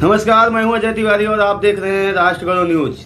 नमस्कार, मैं हूं अजय तिवारी और आप देख रहे हैं राष्ट्र करो न्यूज।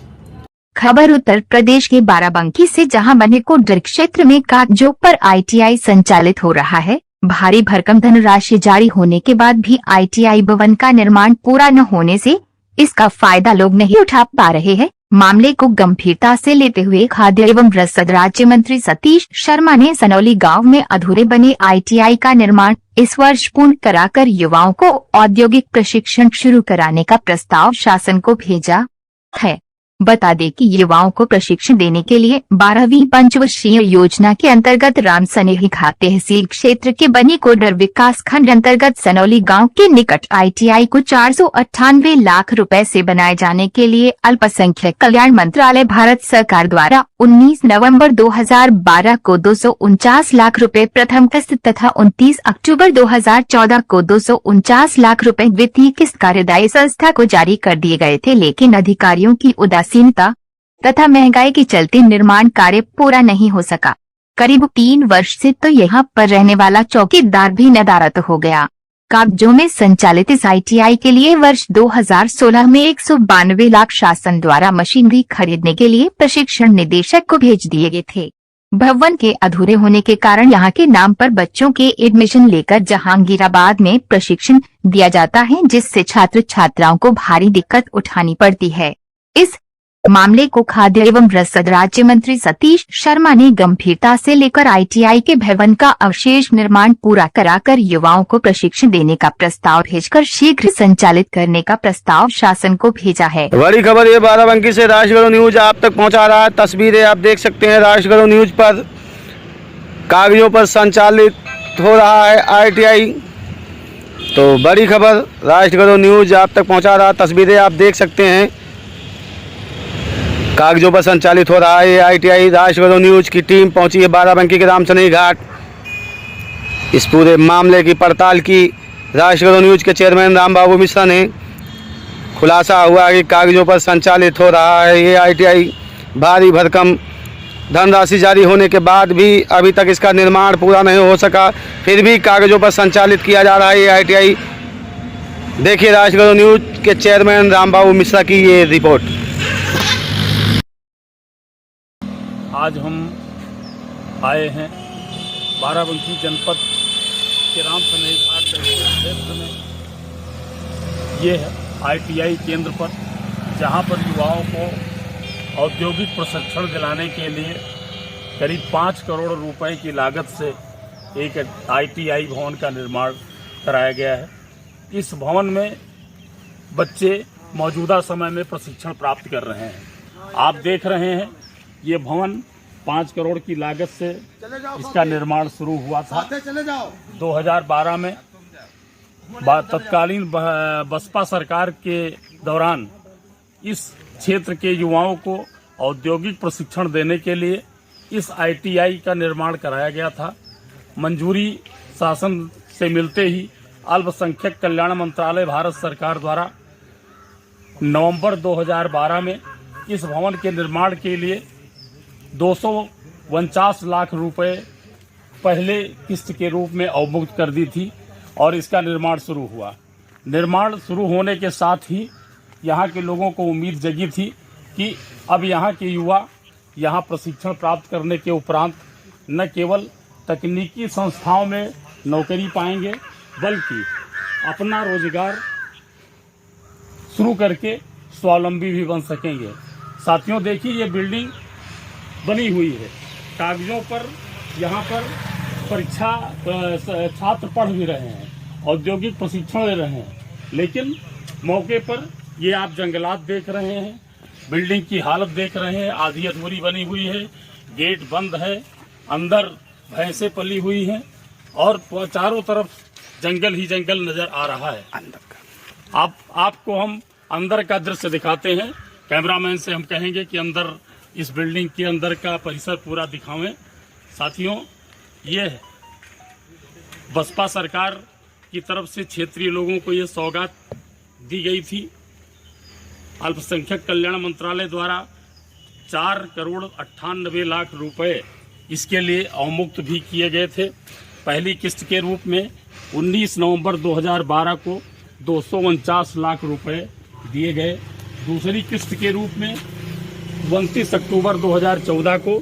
खबर उत्तर प्रदेश के बाराबंकी से, जहां मनेकोडर क्षेत्र में कागजों पर ITI संचालित हो रहा है। भारी भरकम धनराशि जारी होने के बाद भी ITI भवन का निर्माण पूरा न होने से इसका फायदा लोग नहीं उठा पा रहे हैं। मामले को गंभीरता से लेते हुए खाद्य एवं रसद राज्य मंत्री सतीश शर्मा ने सनौली गांव में अधूरे बने ITI का निर्माण इस वर्ष पूर्ण कराकर युवाओं को औद्योगिक प्रशिक्षण शुरू कराने का प्रस्ताव शासन को भेजा है। बता दें कि युवाओं को प्रशिक्षण देने के लिए 12वीं पंचवर्षीय योजना के अंतर्गत रामसनेही घाट तहसील क्षेत्र के बनीकोडर विकास खंड अंतर्गत सनौली गांव के निकट ITI को 498 लाख रुपए से बनाए जाने के लिए अल्पसंख्यक कल्याण मंत्रालय भारत सरकार द्वारा 19 नवंबर 2012 को 249 लाख रुपए प्रथम किस्त तथा 29 अक्टूबर 2014 को 249 लाख रुपए द्वितीय किस्त कार्यदायी संस्था को जारी कर दिए गए थे, लेकिन अधिकारियों की उदासीनता तथा महंगाई के चलते निर्माण कार्य पूरा नहीं हो सका। करीब 3 वर्ष से तो यहाँ पर रहने वाला चौकीदार भी नदारद हो गया। कागजों में संचालित इस ITI के लिए वर्ष 2016 में 192 लाख शासन द्वारा मशीनरी खरीदने के लिए प्रशिक्षण निदेशक को भेज दिए गए थे। भवन के अधूरे होने के कारण यहाँ के नाम पर बच्चों के एडमिशन लेकर जहांगीराबाद में प्रशिक्षण दिया जाता है, जिससे छात्र छात्राओं को भारी दिक्कत उठानी पड़ती है। इस मामले को खाद्य एवं रसद राज्य मंत्री सतीश शर्मा ने गंभीरता से लेकर ITI के भवन का अवशेष निर्माण पूरा कराकर युवाओं को प्रशिक्षण देने का प्रस्ताव भेजकर शीघ्र संचालित करने का प्रस्ताव शासन को भेजा है। बड़ी खबर ये बाराबंकी से राष्ट्र करो न्यूज आप तक पहुंचा रहा है। तस्वीरें आप देख सकते हैं। राष्ट्र करो न्यूज पर कागजों पर संचालित हो रहा है ITI। तो बड़ी खबर राष्ट्र करो न्यूज आप तक पहुँचा रहा है। तस्वीरें आप देख सकते हैं। कागजों पर संचालित हो रहा है ये ITI। राष्ट्र करो न्यूज की टीम पहुंची है बाराबंकी के रामसनेही घाट। इस पूरे मामले की पड़ताल की राष्ट्र करो न्यूज के चेयरमैन रामबाबू मिश्रा ने। खुलासा हुआ कि कागजों पर संचालित हो रहा है ये ITI। भारी भरकम धनराशि जारी होने के बाद भी अभी तक इसका निर्माण पूरा नहीं हो सका, फिर भी कागजों पर संचालित किया जा रहा है ये ITI। देखिए राष्ट्र करो न्यूज के चेयरमैन रामबाबू मिश्रा की ये रिपोर्ट। आज हम आए हैं बाराबंकी जनपद के रामसनेही घाट क्षेत्र में। ये है ITI केंद्र पर, जहां पर युवाओं को औद्योगिक प्रशिक्षण दिलाने के लिए करीब 5 करोड़ रुपए की लागत से एक ITI भवन का निर्माण कराया गया है। इस भवन में बच्चे मौजूदा समय में प्रशिक्षण प्राप्त कर रहे हैं। आप देख रहे हैं ये भवन 5 करोड़ की लागत से इसका निर्माण शुरू हुआ था 2012 में। तत्कालीन बसपा सरकार के दौरान इस क्षेत्र के युवाओं को औद्योगिक प्रशिक्षण देने के लिए इस ITI का निर्माण कराया गया था। मंजूरी शासन से मिलते ही अल्पसंख्यक कल्याण मंत्रालय भारत सरकार द्वारा नवंबर 2012 में इस भवन के निर्माण के लिए 249 लाख रुपए पहले किस्त के रूप में अवमुक्त कर दी थी और इसका निर्माण शुरू हुआ। निर्माण शुरू होने के साथ ही यहाँ के लोगों को उम्मीद जगी थी कि अब यहाँ के युवा यहाँ प्रशिक्षण प्राप्त करने के उपरांत न केवल तकनीकी संस्थाओं में नौकरी पाएंगे, बल्कि अपना रोजगार शुरू करके स्वावलंबी भी बन सकेंगे। साथियों, देखिए ये बिल्डिंग बनी हुई है। कागजों पर यहाँ पर परीक्षा छात्र पढ़ भी रहे हैं, औद्योगिक प्रशिक्षण ले रहे हैं, लेकिन मौके पर ये आप जंगलात देख रहे हैं, बिल्डिंग की हालत देख रहे हैं, आधी अधूरी बनी हुई है, गेट बंद है, अंदर भैंसें पली हुई हैं और चारों तरफ जंगल ही जंगल नजर आ रहा है। आपको हम अंदर का दृश्य दिखाते हैं। कैमरामैन से हम कहेंगे कि अंदर इस बिल्डिंग के अंदर का परिसर पूरा दिखावें। साथियों, ये है बसपा सरकार की तरफ से क्षेत्रीय लोगों को ये सौगात दी गई थी। अल्पसंख्यक कल्याण मंत्रालय द्वारा 4 करोड़ 98 लाख रुपए इसके लिए अवमुक्त भी किए गए थे। पहली किस्त के रूप में 19 नवंबर 2012 को 249 लाख रुपए दिए गए। दूसरी किस्त के रूप में 29 अक्टूबर 2014 को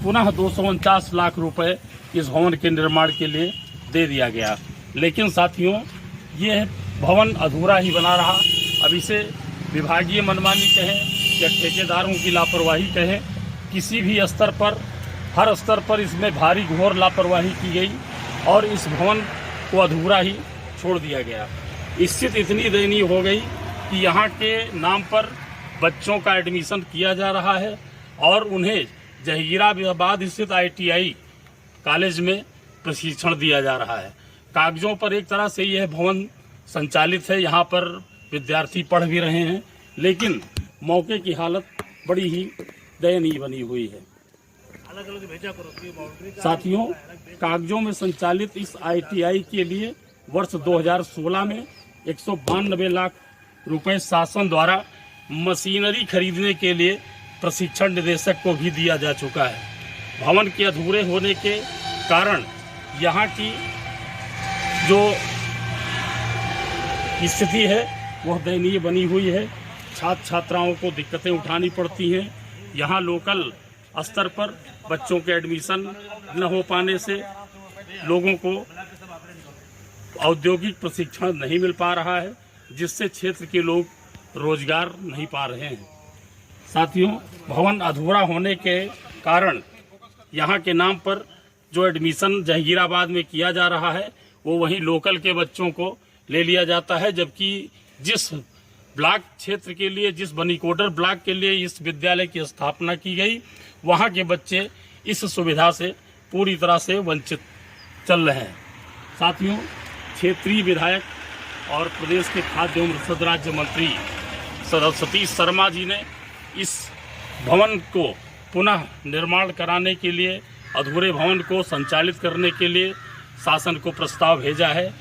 पुनः 249 लाख रुपए इस भवन के निर्माण के लिए दे दिया गया। लेकिन साथियों, ये भवन अधूरा ही बना रहा। अब इसे विभागीय मनमानी कहें या ठेकेदारों की लापरवाही कहें, किसी भी स्तर पर, हर स्तर पर इसमें भारी घोर लापरवाही की गई और इस भवन को अधूरा ही छोड़ दिया गया। स्थिति इतनी दयनीय हो गई कि यहाँ के नाम पर बच्चों का एडमिशन किया जा रहा है और उन्हें जहीराबाद स्थित ITI कॉलेज में प्रशिक्षण दिया जा रहा है। कागजों पर एक तरह से यह भवन संचालित है, यहाँ पर विद्यार्थी पढ़ भी रहे हैं, लेकिन मौके की हालत बड़ी ही दयनीय बनी हुई है। साथियों, कागजों में संचालित इस ITI के लिए वर्ष 2016 में 192 लाख रुपए शासन द्वारा मशीनरी खरीदने के लिए प्रशिक्षण निदेशक को भी दिया जा चुका है। भवन के अधूरे होने के कारण यहाँ की जो स्थिति है वह दयनीय बनी हुई है। छात्र छात्राओं को दिक्कतें उठानी पड़ती हैं। यहाँ लोकल स्तर पर बच्चों के एडमिशन न हो पाने से लोगों को औद्योगिक प्रशिक्षण नहीं मिल पा रहा है, जिससे क्षेत्र के लोग रोजगार नहीं पा रहे हैं। साथियों, भवन अधूरा होने के कारण यहाँ के नाम पर जो एडमिशन जहीराबाद में किया जा रहा है वो वहीं लोकल के बच्चों को ले लिया जाता है, जबकि जिस ब्लॉक क्षेत्र के लिए, जिस बनीकोडर ब्लॉक के लिए इस विद्यालय की स्थापना की गई, वहाँ के बच्चे इस सुविधा से पूरी तरह से वंचित चल रहे हैं। साथियों, क्षेत्रीय विधायक और प्रदेश के खाद्य एवं रसद राज्य मंत्री सतीश शर्मा जी ने इस भवन को पुनः निर्माण कराने के लिए, अधूरे भवन को संचालित करने के लिए शासन को प्रस्ताव भेजा है।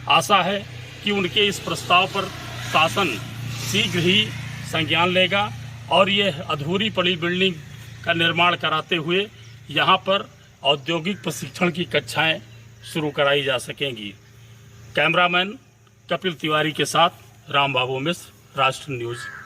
आशा है कि उनके इस प्रस्ताव पर शासन शीघ्र ही संज्ञान लेगा और यह अधूरी पड़ी बिल्डिंग का निर्माण कराते हुए यहाँ पर औद्योगिक प्रशिक्षण की कक्षाएं शुरू कराई जा सकेंगी। कैमरामैन कपिल तिवारी के साथ राम बाबू मिश्र, राष्ट्र न्यूज़।